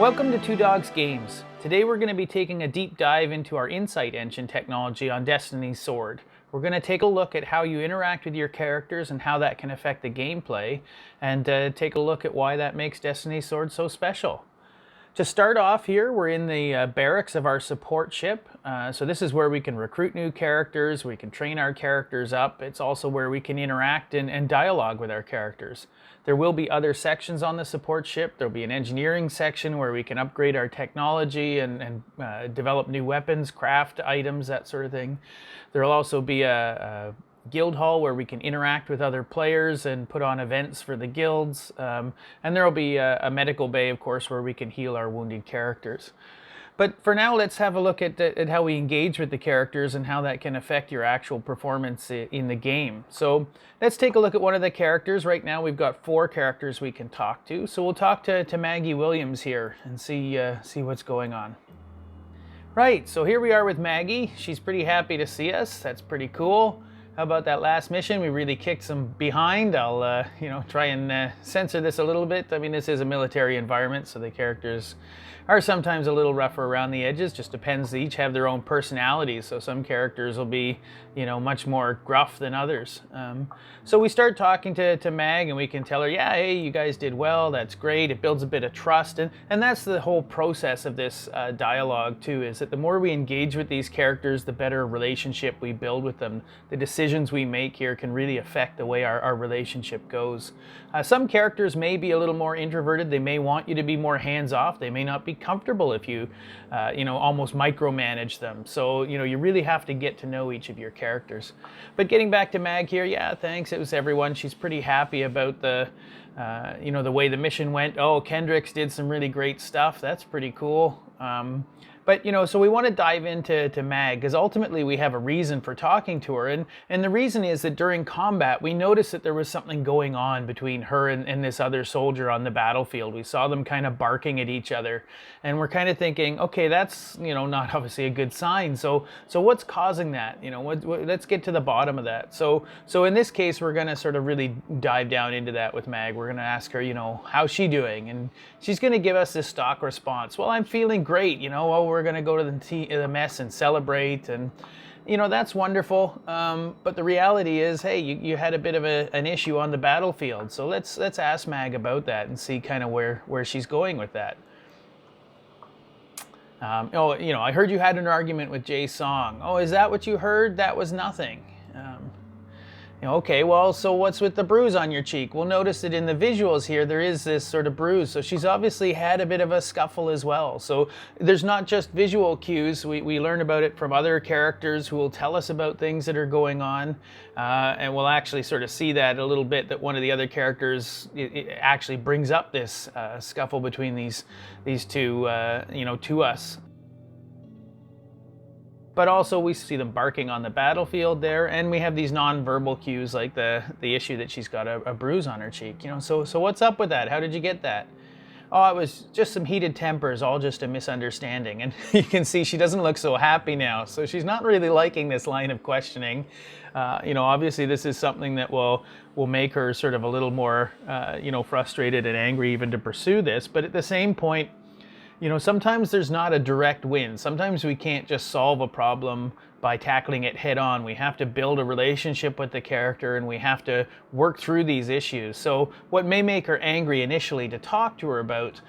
Welcome to Two Dogs Games. Today we're going to be taking a deep dive into our Insight Engine technology on Destiny's Sword. We're going to take a look at how you interact with your characters and how that can affect the gameplay, and take a look at why that makes Destiny's Sword so special. To start off here, we're in the barracks of our support ship. So this is where we can recruit new characters, we can train our characters up. It's also where we can interact and dialogue with our characters. There will be other sections on the support ship. There'll be an engineering section where we can upgrade our technology and develop new weapons, craft items, that sort of thing. There'll also be a guild hall where we can interact with other players and put on events for the guilds, and there will be a medical bay, of course, where we can heal our wounded characters. But for now, let's have a look at how we engage with the characters and how that can affect your actual performance in the game. So let's take a look at one of the characters. Right now we've got 4 characters we can talk to. So we'll talk to Maggie Williams here and see what's going on. Right, so here we are with Maggie. She's pretty happy to see us. That's pretty cool. How about that last mission? We really kicked some behind. I'll try and censor this a little bit. I mean, this is a military environment, so the characters are sometimes a little rougher around the edges. Just depends. They each have their own personalities, so some characters will be, much more gruff than others. So we start talking to Mag, and we can tell her, yeah, hey, you guys did well. That's great. It builds a bit of trust, and that's the whole process of this dialogue too. Is that the more we engage with these characters, the better relationship we build with them. The decisions we make here can really affect the way our relationship goes. Some characters may be a little more introverted. They may want you to be more hands-off. They may not be comfortable if you, almost micromanage them. So, you really have to get to know each of your characters. But getting back to Mag here, yeah, thanks. It was everyone. She's pretty happy about the way the mission went. Oh, Kendricks did some really great stuff. That's pretty cool. But, so we want to dive into Mag, because ultimately we have a reason for talking to her. And the reason is that during combat, we noticed that there was something going on between her and this other soldier on the battlefield. We saw them kind of barking at each other. And we're kind of thinking, okay, that's, not obviously a good sign. So what's causing that? Let's get to the bottom of that. So in this case, we're going to sort of really dive down into that with Mag. We're going to ask her, how's she doing? And she's going to give us this stock response. Well, I'm feeling great. We're going to go to the mess and celebrate, and that's wonderful, but the reality is, hey, you had a bit of an issue on the battlefield. So let's ask Mag about that and see kind of where she's going with that. I heard you had an argument with Jay Song. Oh, is that what you heard? That was nothing. Okay, well, so what's with the bruise on your cheek? We'll notice that in the visuals here, there is this sort of bruise. So she's obviously had a bit of a scuffle as well. So there's not just visual cues. We learn about it from other characters who will tell us about things that are going on. And we'll actually sort of see that a little bit, that one of the other characters it actually brings up this scuffle between these two, to us. But also we see them barking on the battlefield there, and we have these non-verbal cues like the issue that she's got a bruise on her cheek. So what's up with that? How did you get that? Oh, it was just some heated tempers, all just a misunderstanding. And you can see she doesn't look so happy now. So she's not really liking this line of questioning. Obviously this is something that will make her sort of a little more, frustrated and angry even to pursue this. But at the same point, sometimes there's not a direct win. Sometimes we can't just solve a problem by tackling it head on. We have to build a relationship with the character, and we have to work through these issues. So what may make her angry initially to talk to her about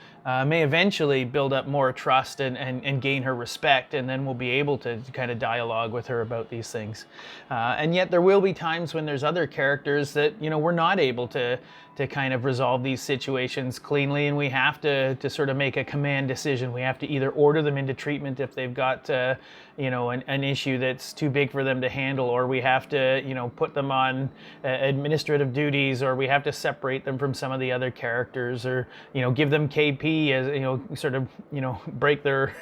may eventually build up more trust and gain her respect, and then we'll be able to kind of dialogue with her about these things. And yet there will be times when there's other characters that, we're not able to kind of resolve these situations cleanly, and we have to sort of make a command decision. We have to either order them into treatment if they've got an issue that's too big for them to handle, or we have to put them on administrative duties, or we have to separate them from some of the other characters, or give them KP as sort of break their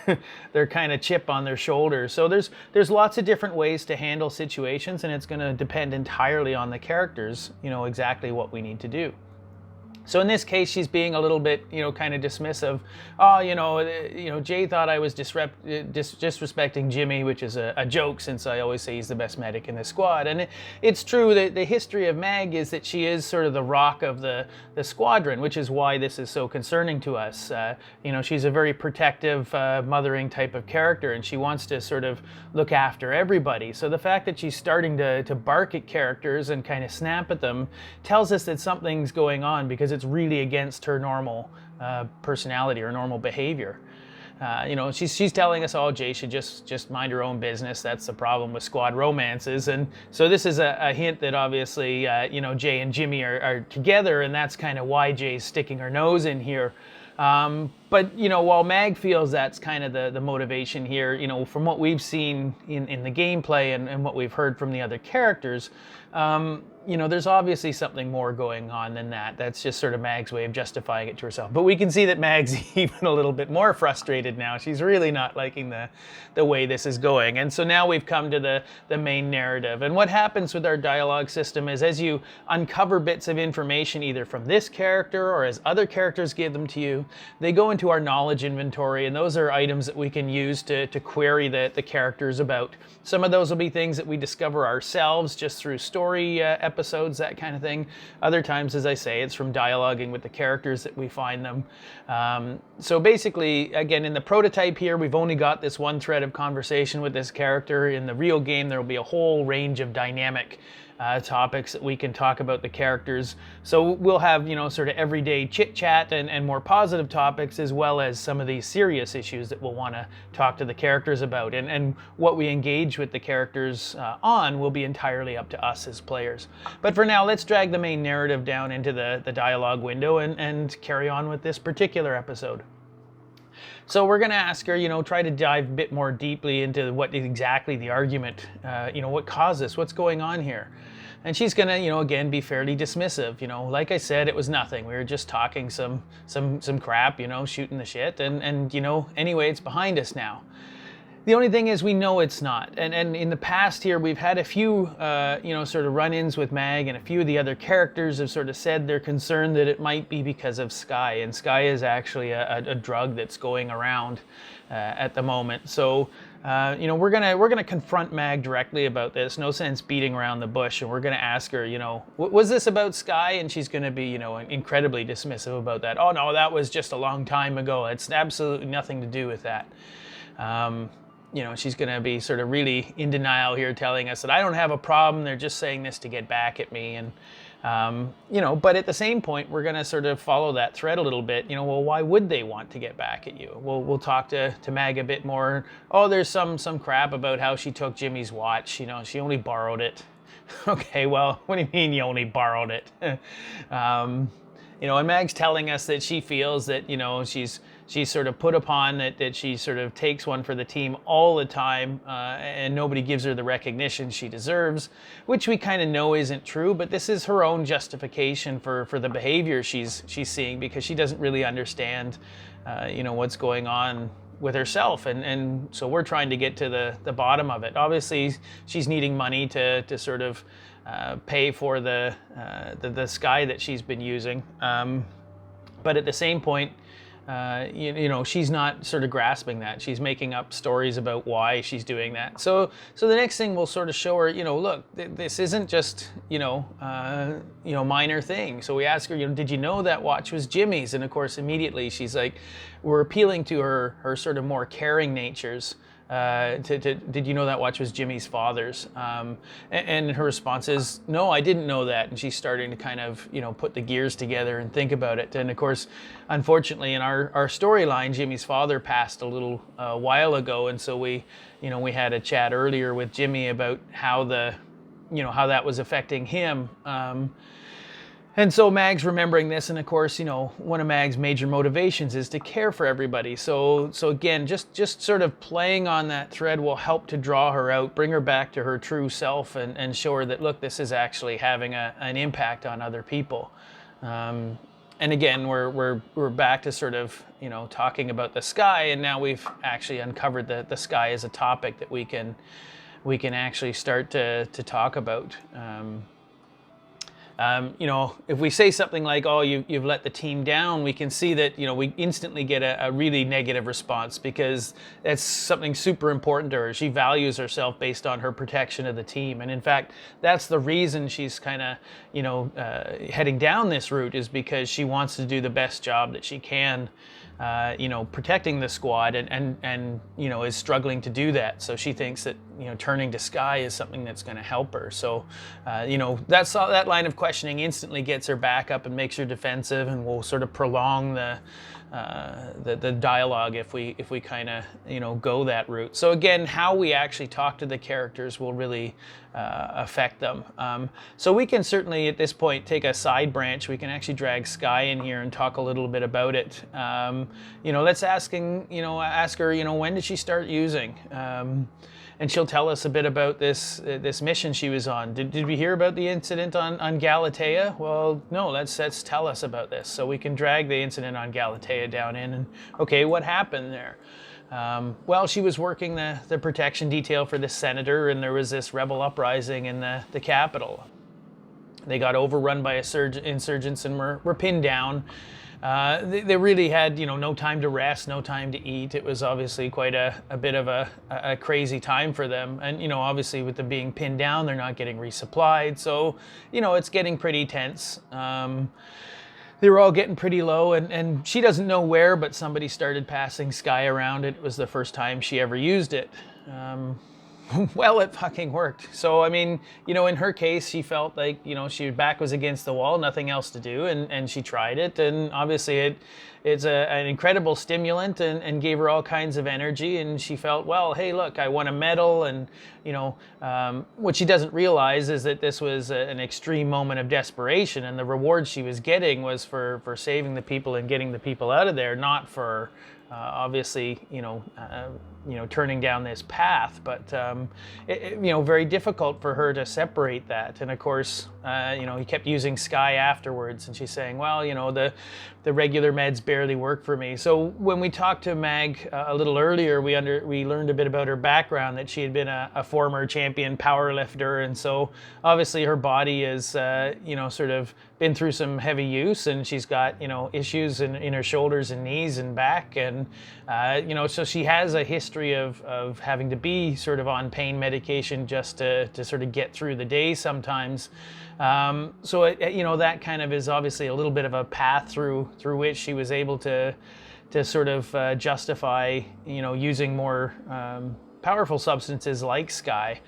their kind of chip on their shoulder. So there's lots of different ways to handle situations, and it's going to depend entirely on the characters exactly what we need to do. So in this case, she's being a little bit, kind of dismissive. Oh, Jay thought I was disrespecting Jimmy, which is a joke since I always say he's the best medic in the squad. And it's true that the history of Mag is that she is sort of the rock of the squadron, which is why this is so concerning to us. She's a very protective, mothering type of character, and she wants to sort of look after everybody. So the fact that she's starting to bark at characters and kind of snap at them tells us that something's going on, because it's really against her normal personality or normal behavior. She's telling us, oh, Jay should just mind her own business. That's the problem with squad romances. And so this is a hint that obviously, Jay and Jimmy are together, and that's kind of why Jay's sticking her nose in here. But while Mag feels that's kind of the motivation here, from what we've seen in the gameplay and what we've heard from the other characters, there's obviously something more going on than that. That's just sort of Mag's way of justifying it to herself. But we can see that Mag's even a little bit more frustrated now. She's really not liking the way this is going. And so now we've come to the main narrative. And what happens with our dialogue system is, as you uncover bits of information, either from this character or as other characters give them to you, they go into our knowledge inventory, and those are items that we can use to query the characters about. Some of those will be things that we discover ourselves just through story episodes, that kind of thing. Other times, as I say, it's from dialoguing with the characters that we find them. So basically, again, in the prototype here, we've only got this one thread of conversation with this character. In the real game, there will be a whole range of dynamic topics that we can talk about the characters. So we'll have, sort of everyday chit chat and more positive topics, as well as some of these serious issues that we'll want to talk to the characters about. And what we engage with the characters on will be entirely up to us as players. But for now, let's drag the main narrative down into the dialogue window and carry on with this particular episode. So we're going to ask her, try to dive a bit more deeply into what is exactly the argument, what caused this, what's going on here. And she's going to, again, be fairly dismissive. Like I said, it was nothing. We were just talking some crap, shooting the shit. And anyway, it's behind us now. The only thing is, we know it's not. And in the past here, we've had a few, sort of run-ins with Mag, and a few of the other characters have sort of said they're concerned that it might be because of Sky. And Sky is actually a drug that's going around at the moment. So, we're gonna confront Mag directly about this. No sense beating around the bush. And we're gonna ask her, was this about Sky? And she's gonna be, incredibly dismissive about that. Oh no, that was just a long time ago. It's absolutely nothing to do with that. She's going to be sort of really in denial here, telling us that I don't have a problem. They're just saying this to get back at me. And, but at the same point, we're going to sort of follow that thread a little bit. Well, why would they want to get back at you? We'll talk to Mag a bit more. Oh, there's some crap about how she took Jimmy's watch. She only borrowed it. Okay, well, what do you mean you only borrowed it? And Mag's telling us that she feels that, she's sort of put upon, that she sort of takes one for the team all the time, and nobody gives her the recognition she deserves, which we kind of know isn't true, but this is her own justification for the behavior she's seeing, because she doesn't really understand, what's going on with herself, and so we're trying to get to the bottom of it. Obviously, she's needing money to sort of pay for the Sky that she's been using, but at the same point, she's not sort of grasping that. She's making up stories about why she's doing that. So the next thing we'll sort of show her, look, this isn't just, minor thing. So we ask her, did you know that watch was Jimmy's? And of course, immediately she's like, we're appealing to her sort of more caring natures. Did you know that watch was Jimmy's father's? And her response is, no, I didn't know that. And she's starting to kind of, put the gears together and think about it. And of course, unfortunately, in our storyline, Jimmy's father passed a little while ago. And so we had a chat earlier with Jimmy about how how that was affecting him. And so Mag's remembering this, and of course, one of Mag's major motivations is to care for everybody. So again, just sort of playing on that thread will help to draw her out, bring her back to her true self, and show her that, look, this is actually having an impact on other people. And again, we're back to sort of talking about the Sky, and now we've actually uncovered the Sky as a topic that we can actually start to talk about. You know, if we say something like, oh, you've let the team down, we can see that, you know, we instantly get a really negative response, because that's something super important to her. She values herself based on her protection of the team. And in fact, that's the reason she's kind of, you know, heading down this route, is because she wants to do the best job that she can, you know, protecting the squad, and you know, is struggling to do that. So she thinks that, you know, turning to Sky is something that's going to help her. So, you know, that line of questioning instantly gets her back up and makes her defensive, and will sort of prolong the dialogue if we kind of, you know, go that route. So again, how we actually talk to the characters will really affect them. So we can certainly at this point take a side branch. We can actually drag Sky in here and talk a little bit about it. You know, let's ask her, you know, when did she start using? And she'll tell us a bit about this mission she was on. Did we hear about the incident on Galatea? Well, no, let's tell us about this. So we can drag the incident on Galatea down in, and okay, what happened there? Well, she was working the protection detail for the senator, and there was this rebel uprising in the capital. They got overrun by insurgents and were pinned down. They really had, you know, no time to rest, no time to eat. It was obviously quite a bit of a crazy time for them. And, you know, obviously with them being pinned down, they're not getting resupplied. So, you know, it's getting pretty tense. They were all getting pretty low, and she doesn't know where, but somebody started passing Sky around. It was the first time she ever used it. Well, it fucking worked. So, I mean, you know, in her case, she felt like, you know, her back was against the wall, nothing else to do, and she tried it, and obviously it's an incredible stimulant, and gave her all kinds of energy, and she felt, well, hey, look, I won a medal, and, you know, what she doesn't realize is that this was an extreme moment of desperation, and the reward she was getting was for saving the people and getting the people out of there, not for obviously, you know, turning down this path, but you know, very difficult for her to separate that. And of course, you know, he kept using Sky afterwards, and she's saying, well, you know, the regular meds barely work for me. So when we talked to Mag a little earlier, we learned a bit about her background, that she had been a former champion powerlifter, and so obviously her body is, you know, sort of been through some heavy use, and she's got, you know, issues in her shoulders and knees and back, and you know, so she has a history of having to be sort of on pain medication just to sort of get through the day sometimes. So you know, that kind of is obviously a little bit of a path through which she was able to sort of justify, you know, using more powerful substances like Sky.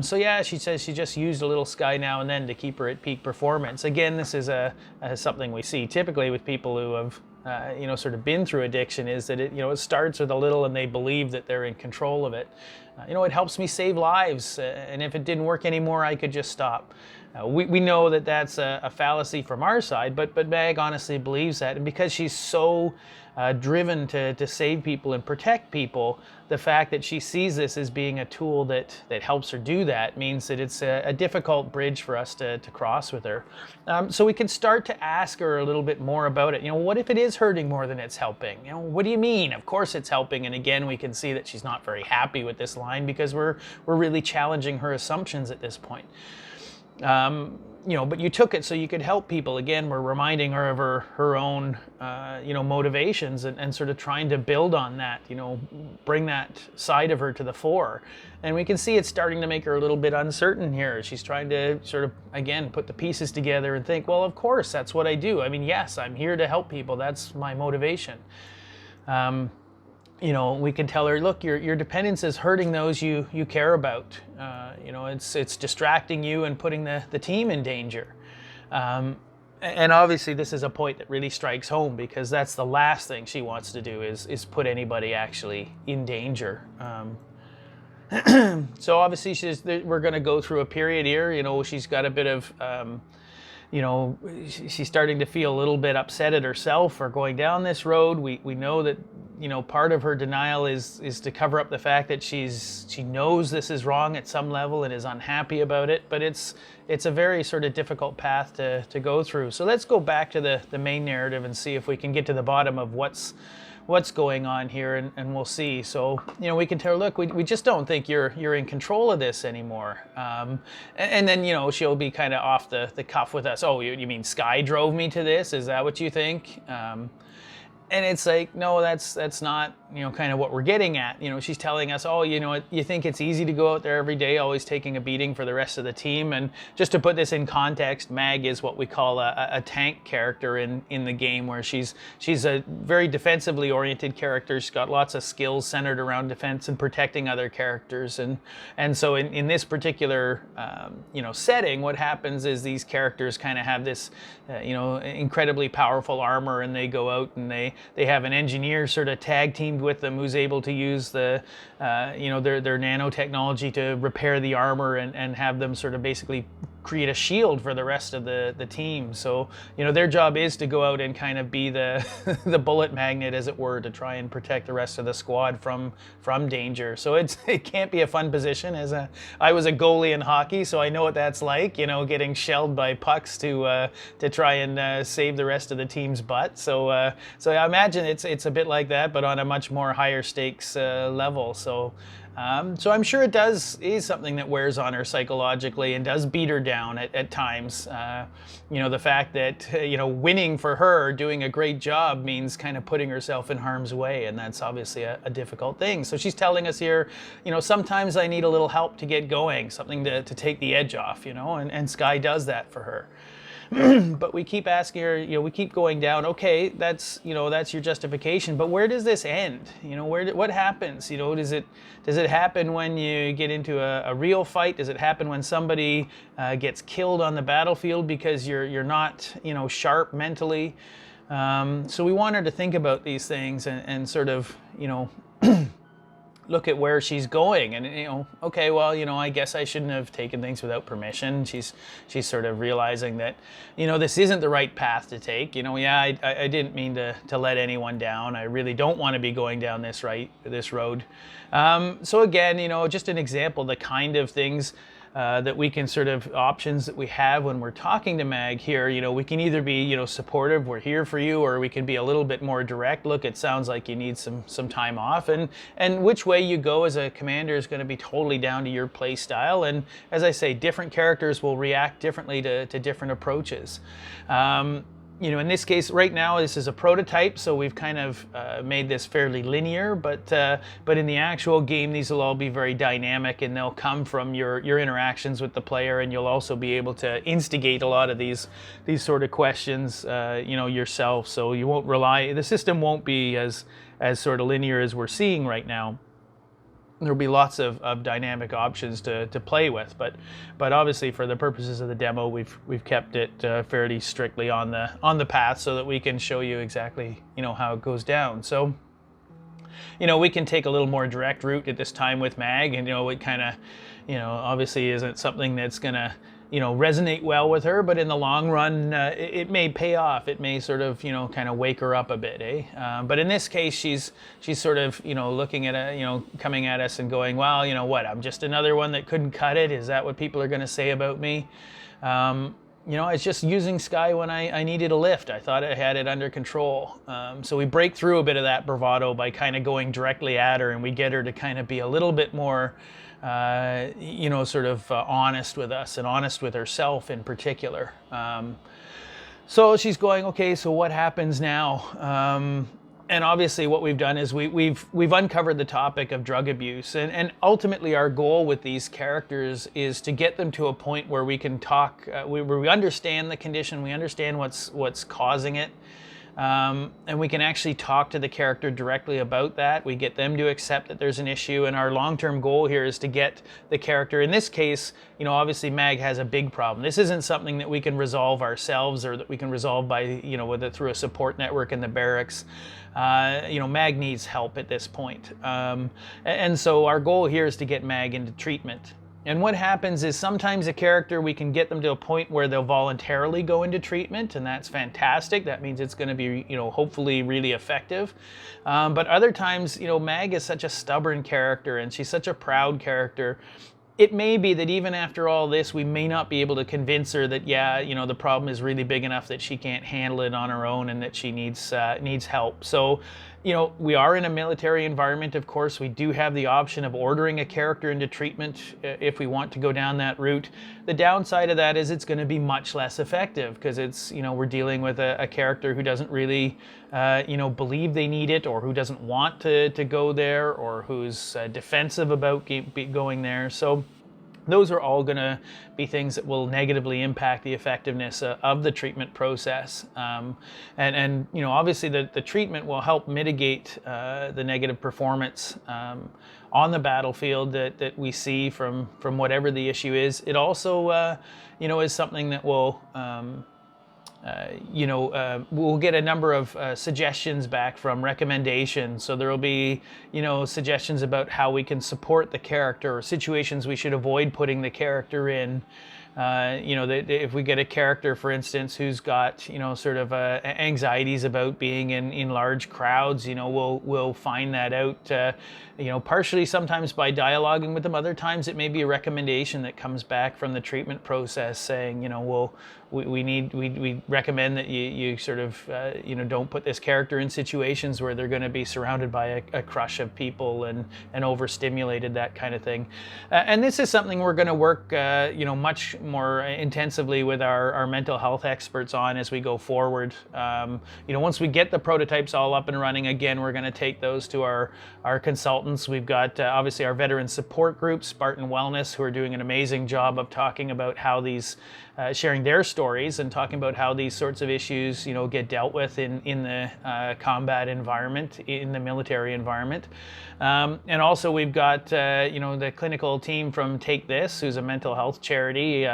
So yeah, she says she just used a little Sky now and then to keep her at peak performance. Again, this is something we see typically with people who have you know, sort of been through addiction, is that it, you know, it starts with a little and they believe that they're in control of it. You know, it helps me save lives, and if it didn't work anymore, I could just stop. We know that that's a fallacy from our side, but Mag honestly believes that, and because she's so driven to save people and protect people, the fact that she sees this as being a tool that helps her do that means that it's a difficult bridge for us to cross with her. So we can start to ask her a little bit more about it. You know, what if it is hurting more than it's helping? You know, what do you mean? Of course it's helping. And again, we can see that she's not very happy with this line, because we're really challenging her assumptions at this point. You know, but you took it so you could help people. Again, we're reminding her of her own, you know, motivations, and sort of trying to build on that, you know, bring that side of her to the fore. And we can see it's starting to make her a little bit uncertain here. She's trying to sort of, again, put the pieces together and think, well, of course, that's what I do. I mean, yes, I'm here to help people. That's my motivation. You know, we can tell her, look, your dependence is hurting those you care about. You know, it's distracting you and putting the team in danger. And obviously this is a point that really strikes home, because that's the last thing she wants to do is put anybody actually in danger. So obviously we're going to go through a period here. You know, she's got a bit of, you know, she's starting to feel a little bit upset at herself for going down this road. We know that, you know, part of her denial is to cover up the fact that she knows this is wrong at some level and is unhappy about it, but it's a very sort of difficult path to go through. So let's go back to the main narrative and see if we can get to the bottom of what's what's going on here, and we'll see. So, you know, we can tell her, look, we just don't think you're in control of this anymore. And then, you know, she'll be kind of off the cuff with us. Oh, you mean Sky drove me to this? Is that what you think? And it's like, no, that's not, you know, kind of what we're getting at. You know, she's telling us, oh, you know, you think it's easy to go out there every day, always taking a beating for the rest of the team. And just to put this in context, Mag is what we call a tank character in the game, where she's a very defensively oriented character. She's got lots of skills centered around defense and protecting other characters. And so in this particular, you know, setting, what happens is these characters kind of have this, you know, incredibly powerful armor, and they go out and they have an engineer sort of tag teamed with them who's able to use the, you know, their nanotechnology to repair the armor and have them sort of basically create a shield for the rest of the team. So, you know, their job is to go out and kind of be the the bullet magnet, as it were, to try and protect the rest of the squad from danger. So it can't be a fun position. I was a goalie in hockey, so I know what that's like, you know, getting shelled by pucks to try and save the rest of the team's butt. So I imagine it's a bit like that, but on a much more higher stakes level. So I'm sure it is something that wears on her psychologically and does beat her down at times. You know, the fact that, you know, winning for her, doing a great job, means kind of putting herself in harm's way, and that's obviously a difficult thing. So she's telling us here, you know, sometimes I need a little help to get going, something to take the edge off, you know, and Sky does that for her. But we keep asking her, you know, we keep going down, okay, that's, you know, that's your justification, but where does this end? You know, what happens? You know, does it happen when you get into a real fight? Does it happen when somebody gets killed on the battlefield because you're not, you know, sharp mentally? So we want her to think about these things and sort of, you know, look at where she's going, and, you know, okay, well, you know, I guess I shouldn't have taken things without permission. She's sort of realizing that, you know, this isn't the right path to take. You know, yeah, I didn't mean to let anyone down. I really don't want to be going down this road. So again, you know, just an example, the kind of things that we can sort of options that we have when we're talking to Mag here. You know, we can either be, you know, supportive, we're here for you, or we can be a little bit more direct. Look, it sounds like you need some time off, and which way you go as a commander is going to be totally down to your play style. And as I say, different characters will react differently to different approaches. You know, in this case, right now, this is a prototype, so we've kind of made this fairly linear, but in the actual game, these will all be very dynamic, and they'll come from your interactions with the player, and you'll also be able to instigate a lot of these sort of questions, you know, yourself. So you won't the system won't be as sort of linear as we're seeing right now. There'll be lots of dynamic options to play with, but obviously for the purposes of the demo, we've kept it fairly strictly on the path, so that we can show you exactly, you know, how it goes down. So, you know, we can take a little more direct route at this time with Mag, and, you know, it kind of, you know, obviously isn't something that's gonna, you know, resonate well with her, but in the long run, it may pay off. It may sort of, you know, kind of wake her up a bit, eh? But in this case, she's sort of, you know, looking at you know, coming at us and going, well, you know what, I'm just another one that couldn't cut it. Is that what people are going to say about me? You know, it's just using Sky when I needed a lift. I thought I had it under control. So we break through a bit of that bravado by kind of going directly at her, and we get her to kind of be a little bit more, you know, sort of honest with us, and honest with herself in particular. So she's going, okay, so what happens now? And obviously what we've done is we've uncovered the topic of drug abuse, and ultimately our goal with these characters is to get them to a point where we can talk, where we understand the condition, we understand what's causing it. And we can actually talk to the character directly about that. We get them to accept that there's an issue, and our long-term goal here is to get the character, in this case, you know, obviously Mag has a big problem. This isn't something that we can resolve ourselves, or that we can resolve by, you know, through a support network in the barracks. You know, Mag needs help at this point. And so our goal here is to get Mag into treatment. And what happens is sometimes a character, we can get them to a point where they'll voluntarily go into treatment, and that's fantastic. That means it's going to be, you know, hopefully really effective. But other times, you know, Mag is such a stubborn character, and she's such a proud character it may be that even after all this, we may not be able to convince her that, yeah, you know, the problem is really big enough that she can't handle it on her own and that she needs help. So, you know, we are in a military environment, of course. We do have the option of ordering a character into treatment if we want to go down that route. The downside of that is it's going to be much less effective because it's, you know, we're dealing with a character who doesn't really, you know, believe they need it, or who doesn't want to go there, or who's defensive about going there. So those are all going to be things that will negatively impact the effectiveness of the treatment process. And you know, obviously the treatment will help mitigate the negative performance on the battlefield that we see from whatever the issue is. It also, you know, is something that will we'll get a number of suggestions back from recommendations. So there will be, you know, suggestions about how we can support the character, or situations we should avoid putting the character in. You know, if we get a character, for instance, who's got, you know, sort of anxieties about being in large crowds, you know, we'll find that out, you know, partially sometimes by dialoguing with them. Other times it may be a recommendation that comes back from the treatment process saying, you know, we recommend that you sort of, you know, don't put this character in situations where they're going to be surrounded by a crush of people and overstimulated, that kind of thing. And this is something we're going to work, you know, much more intensively with our mental health experts on as we go forward. You know, once we get the prototypes all up and running, again, we're going to take those to our consultants. We've got obviously our veteran support group, Spartan Wellness, who are doing an amazing job of talking about how these, sharing their stories and talking about how these sorts of issues, you know, get dealt with in the combat environment, in the military environment. And also we've got, you know, the clinical team from Take This, who's a mental health charity,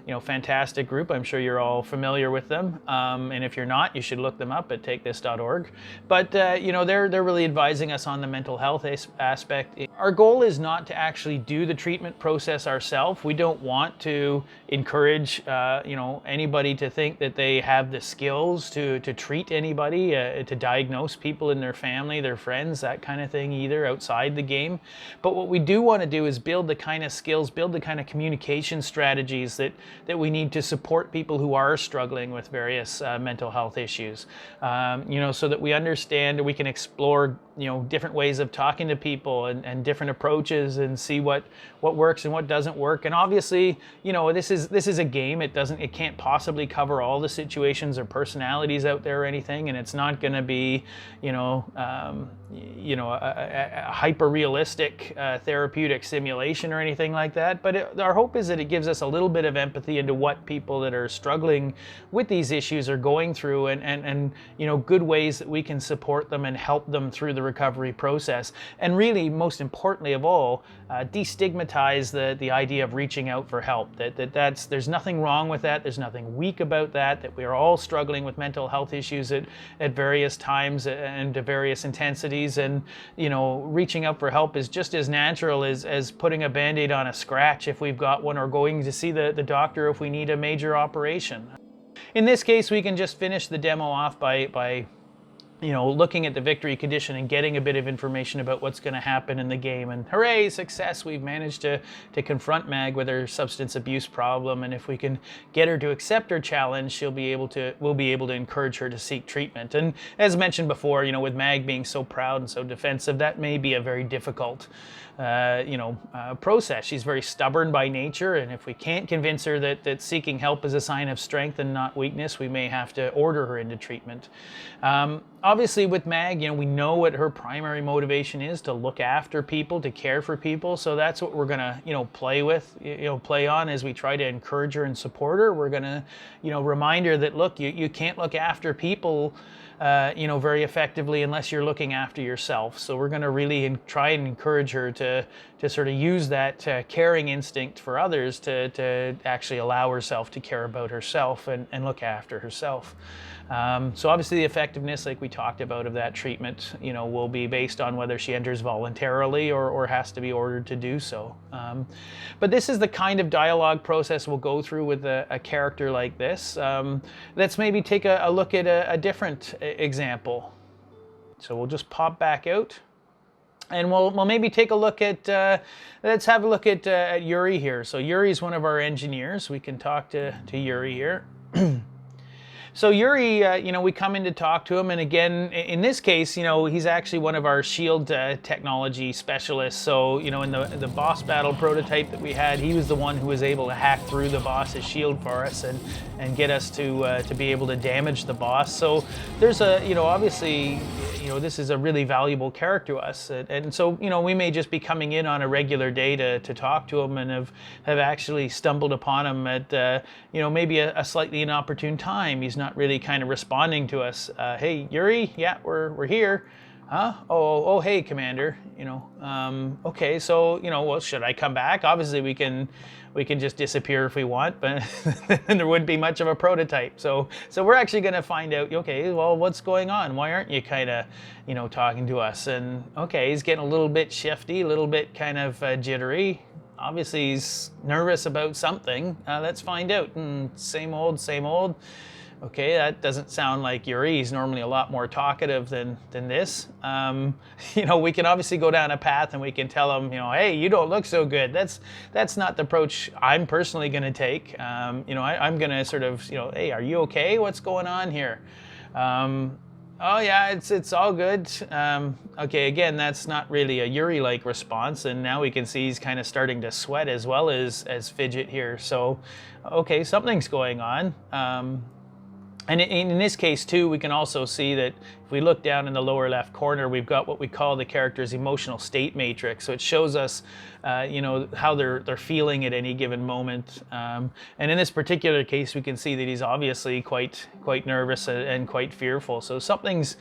you know, fantastic group. I'm sure you're all familiar with them. And if you're not, you should look them up at takethis.org. But, you know, they're really advising us on the mental health aspect. Our goal is not to actually do the treatment process ourselves. We don't want to encourage, you know, anybody to think that they have the skills to treat anybody, to diagnose people in their family, their friends, that kind of thing either, outside the game. But what we do want to do is build the kind of skills, build the kind of communication strategies that we need to support people who are struggling with various mental health issues. You know, so that we understand, we can explore, you know, different ways of talking to people and different approaches, and see what works and what doesn't work. And obviously, you know, this is a game. It can't possibly cover all the situations or personalities out there or anything, and it's not going to be, you know, a hyper realistic therapeutic simulation or anything like that. But our hope is that it gives us a little bit of empathy into what people that are struggling with these issues are going through, and you know, good ways that we can support them and help them through the recovery process. And really, most importantly of all, destigmatize the idea of reaching out for help. There's nothing wrong with that. There's nothing weak about that. That we are all struggling with mental health issues at various times and to various intensities. And you know, reaching out for help is just as natural as putting a Band-Aid on a scratch if we've got one, or going to see the doctor if we need a major operation. In this case, we can just finish the demo off by you know, looking at the victory condition and getting a bit of information about what's going to happen in the game. And hooray, success! We've managed to confront Mag with her substance abuse problem, and if we can get her to accept her challenge, we'll be able to encourage her to seek treatment. And as mentioned before, you know, with Mag being so proud and so defensive, that may be a very difficult process. She's very stubborn by nature, and if we can't convince her that seeking help is a sign of strength and not weakness, we may have to order her into treatment. Obviously with Mag, you know, we know what her primary motivation is: to look after people, to care for people. So that's what we're gonna, you know, play on as we try to encourage her and support her. We're gonna, you know, remind her that, look, you can't look after people you know, very effectively unless you're looking after yourself. So we're going to really try and encourage her to sort of use that caring instinct for others to actually allow herself to care about herself and look after herself. So obviously the effectiveness, like we talked about, of that treatment, you know, will be based on whether she enters voluntarily or has to be ordered to do so. But this is the kind of dialogue process we'll go through with a character like this. Let's maybe take a look at a different example. So we'll just pop back out. And we'll maybe take a look at, let's have a look at Yuri here. So Yuri's one of our engineers. We can talk to Yuri here. So Yuri, we come in to talk to him, and again, in this case, he's actually one of our shield technology specialists. So, in the boss battle prototype that we had, he was the one who was able to hack through the boss's shield for us and get us to be able to damage the boss. So there's obviously, this is a really valuable character to us, and so we may just be coming in on a regular day to talk to him, and have actually stumbled upon him at maybe a slightly inopportune time. He's not really kind of responding to us. Hey, Yuri, yeah, we're here. Huh? Oh, hey, Commander. Okay, so well, should I come back? Obviously, we can just disappear if we want, but then there wouldn't be much of a prototype. So we're actually going to find out. Okay, well, what's going on? Why aren't you kind of talking to us? And okay, he's getting a little bit shifty, a little bit kind of jittery. Obviously, he's nervous about something. Let's find out. Same old, same old. Okay, that doesn't sound like Yuri. He's normally a lot more talkative than this. We can obviously go down a path and we can tell him, hey, you don't look so good. That's not the approach I'm personally going to take. I'm going to sort of, hey, are you okay? What's going on here? Oh yeah, it's all good. Okay, again, that's not really a Yuri-like response, and now we can see he's kind of starting to sweat as well as fidget here. So, okay, something's going on. And in this case too, we can also see that if we look down in the lower left corner, we've got what we call the character's emotional state matrix. So it shows us, how they're feeling at any given moment. And in this particular case, we can see that he's obviously quite nervous and quite fearful. So something's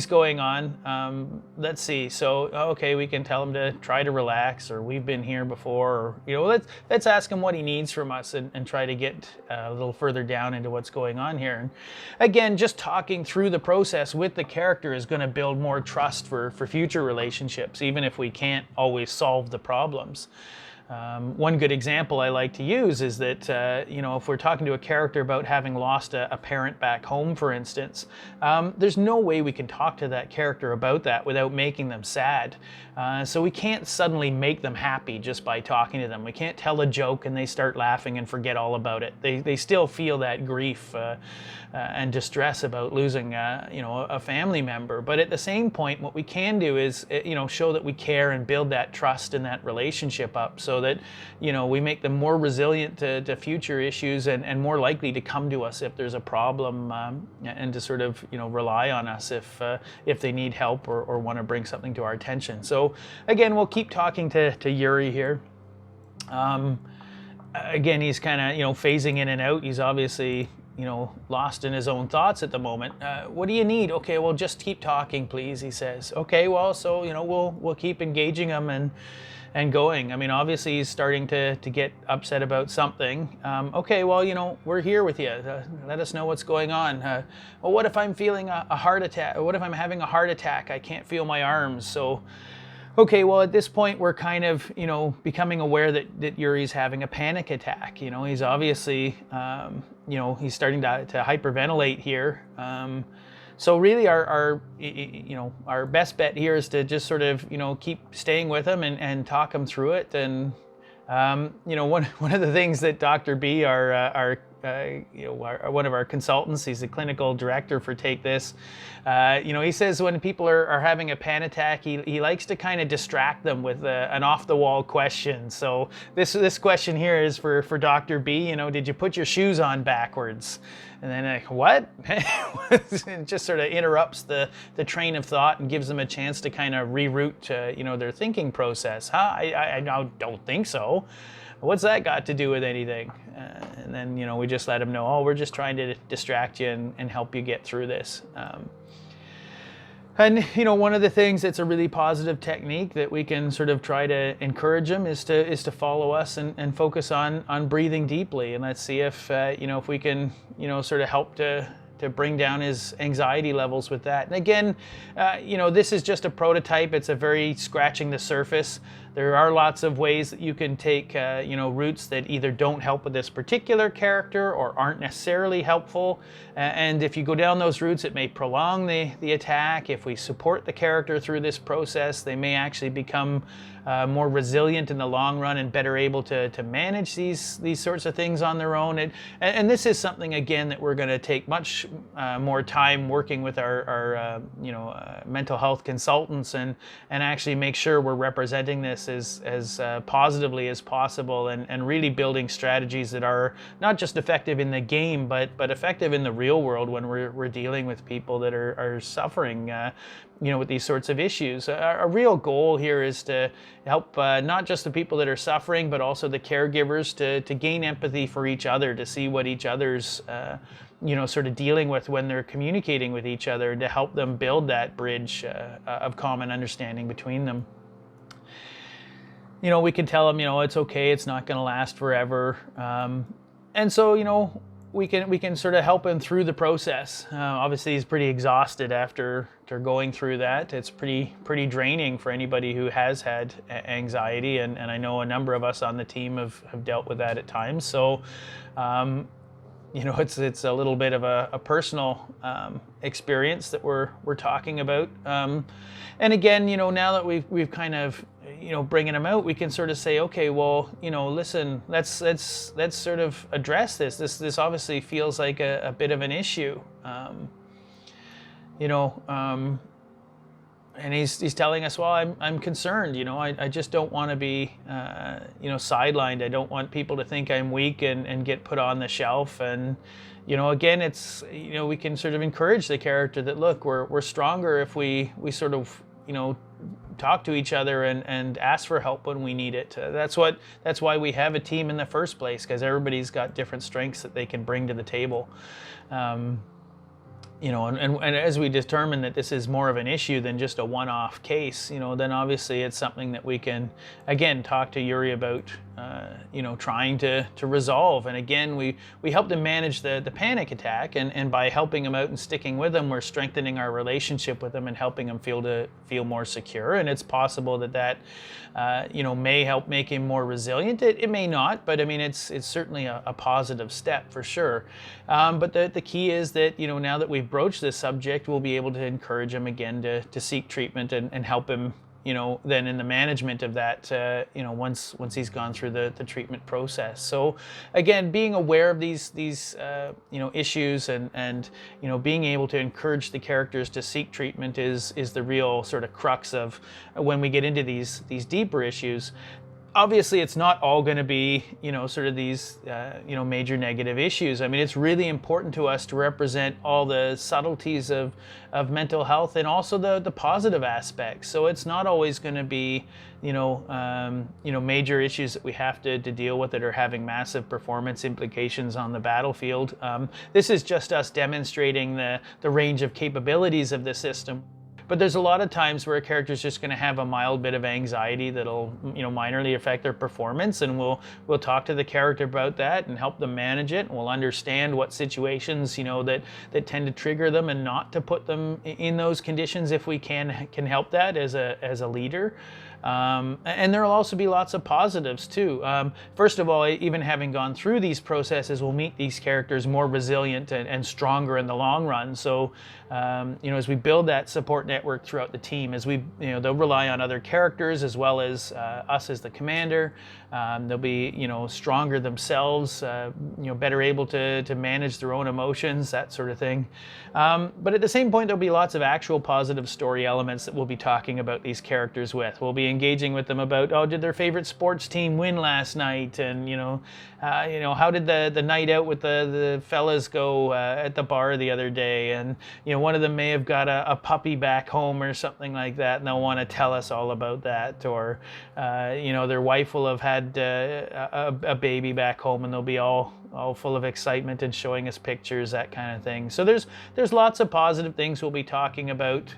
going on. Let's see. So okay, we can tell him to try to relax, or we've been here before, or let's ask him what he needs from us and try to get a little further down into what's going on here. And again, just talking through the process with the character is going to build more trust for future relationships, even if we can't always solve the problems. One good example I like to use is that, if we're talking to a character about having lost a parent back home, for instance, there's no way we can talk to that character about that without making them sad. So we can't suddenly make them happy just by talking to them. We can't tell a joke and they start laughing and forget all about it. They still feel that grief and distress about losing, a family member. But at the same point, what we can do is, show that we care and build that trust and that relationship up, so that we make them more resilient to future issues and more likely to come to us if there's a problem, and to sort of rely on us if they need help or want to bring something to our attention. So again, we'll keep talking to Yuri here. Again, he's kind of phasing in and out. He's obviously lost in his own thoughts at the moment. What do you need? Okay, well, just keep talking, please, he says. Okay, well, so we'll keep engaging him and going. I mean, obviously he's starting to get upset about something. Okay, well, we're here with you. Let us know what's going on. Well, what if I'm feeling a heart attack? What if I'm having a heart attack? I can't feel my arms. So, okay, well, at this point, we're kind of, becoming aware that Yuri's having a panic attack. He's obviously, he's starting to hyperventilate here. So really our best bet here is to just sort of, keep staying with him and talk him through it. And, one of the things that Dr. B, one of our consultants, he's the clinical director for Take This, he says when people are having a panic attack, he likes to kind of distract them with an off-the-wall question. So this question here is for Dr. B. Did you put your shoes on backwards? And then like, what? It just sort of interrupts the train of thought and gives them a chance to kind of reroute their thinking process. I don't think so. What's that got to do with anything? And then, we just let them know, oh, we're just trying to distract you and help you get through this. And, one of the things that's a really positive technique that we can sort of try to encourage them is to follow us and focus on breathing deeply. And let's see if, if we can, sort of help to bring down his anxiety levels with that. And again, this is just a prototype. It's a very scratching the surface. There are lots of ways that you can take routes that either don't help with this particular character or aren't necessarily helpful, and if you go down those routes, it may prolong the attack. If we support the character through this process, they may actually become more resilient in the long run and better able to manage these sorts of things on their own. And this is something, again, that we're going to take much more time working with our mental health consultants and actually make sure we're representing this as positively as possible, and really building strategies that are not just effective in the game, but effective in the real world when we're dealing with people that are suffering with these sorts of issues. A real goal here is to help not just the people that are suffering, but also the caregivers to gain empathy for each other, to see what each other's sort of dealing with when they're communicating with each other, and to help them build that bridge of common understanding between them. We can tell them, it's okay, it's not going to last forever, and so we can sort of help him through the process. Obviously, he's pretty exhausted after going through that. It's pretty draining for anybody who has had anxiety, and I know a number of us on the team have dealt with that at times. So, it's a little bit of a personal experience that we're talking about. And again, now that we've kind of bringing them out, we can sort of say, okay, well, listen, let's sort of address this. This obviously feels like a bit of an issue, and he's telling us, well, I'm concerned. I just don't want to be sidelined. I don't want people to think I'm weak and get put on the shelf. And again, it's we can sort of encourage the character that, look, we're stronger if we sort of talk to each other and ask for help when we need it. That's why we have a team in the first place, because everybody's got different strengths that they can bring to the table. And as we determine that this is more of an issue than just a one-off case, then obviously it's something that we can, again, talk to Yuri about, trying to resolve. And again, we help him manage the panic attack, and by helping him out and sticking with him, we're strengthening our relationship with him and helping him feel more secure. And it's possible that may help make him more resilient. It may not, but I mean, it's certainly a positive step for sure. But the key is that, now that we've broached this subject, we'll be able to encourage him again to seek treatment and help him, then in the management of that, once he's gone through the treatment process. So again, being aware of these issues and being able to encourage the characters to seek treatment is the real sort of crux of when we get into these deeper issues. Obviously, it's not all going to be, sort of these, major negative issues. I mean, it's really important to us to represent all the subtleties of mental health and also the positive aspects. So it's not always going to be, major issues that we have to deal with that are having massive performance implications on the battlefield. This is just us demonstrating the range of capabilities of the system. But there's a lot of times where a character is just going to have a mild bit of anxiety that'll, minorly affect their performance, and we'll talk to the character about that and help them manage it. And we'll understand what situations, that tend to trigger them, and not to put them in those conditions if we can help that as a leader. And there will also be lots of positives too. First of all, even having gone through these processes will make these characters more resilient and stronger in the long run. So, as we build that support network throughout the team, as they'll rely on other characters as well as us as the commander. They'll be, stronger themselves, better able to manage their own emotions, that sort of thing. But at the same point, there'll be lots of actual positive story elements that we'll be talking about these characters with. We'll be engaging with them about, did their favorite sports team win last night? And, how did the night out with the fellas go at the bar the other day? And, one of them may have got a puppy back home or something like that, and they'll want to tell us all about that. Or, their wife will have had a baby back home, and they'll be all, all full of excitement and showing us pictures, that kind of thing. So there's lots of positive things we'll be talking about.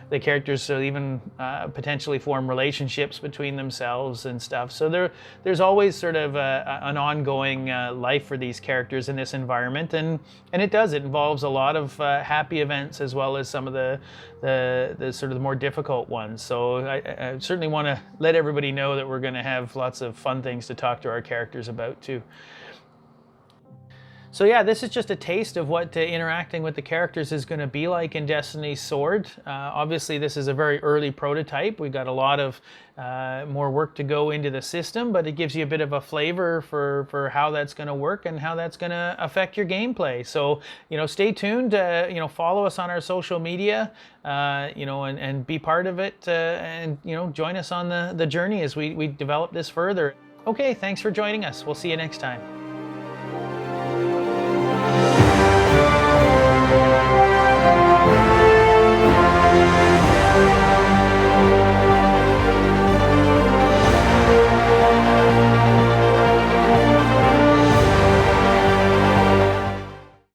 The characters even potentially form relationships between themselves and stuff. So there's always sort of an ongoing life for these characters in this environment, and it involves a lot of happy events as well as some of the sort of the more difficult ones. So I certainly want to let everybody know that we're going to have lots of fun things to talk to our characters about too. So yeah, this is just a taste of what interacting with the characters is going to be like in Destiny's Sword. Obviously, this is a very early prototype. We've got a lot of more work to go into the system, but it gives you a bit of a flavor for how that's going to work and how that's going to affect your gameplay. So, stay tuned. Follow us on our social media, and be part of it, and join us on the journey as we develop this further. Okay, thanks for joining us. We'll see you next time.